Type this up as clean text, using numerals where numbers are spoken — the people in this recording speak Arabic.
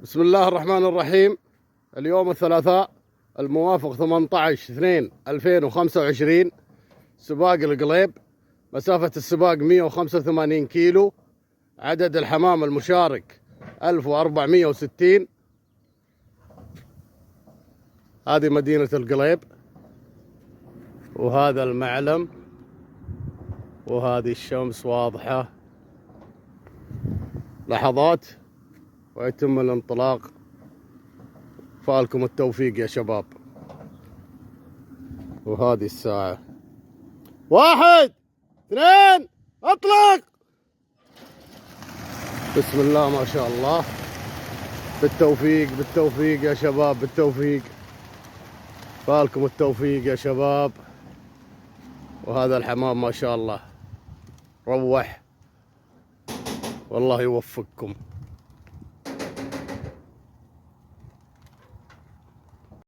بسم الله الرحمن الرحيم. اليوم الثلاثاء الموافق 18/2/2025. سباق القليب. مسافة السباق 185 كيلو. عدد الحمام المشارك 1460. هذه مدينة القليب، وهذا المعلم، وهذه الشمس واضحة. لحظات ويتم الانطلاق. فالكم التوفيق يا شباب. وهذه الساعة 1 2 اطلق. بسم الله ما شاء الله. بالتوفيق بالتوفيق يا شباب، بالتوفيق. فالكم التوفيق يا شباب. وهذا الحمام ما شاء الله روح، والله يوفقكم.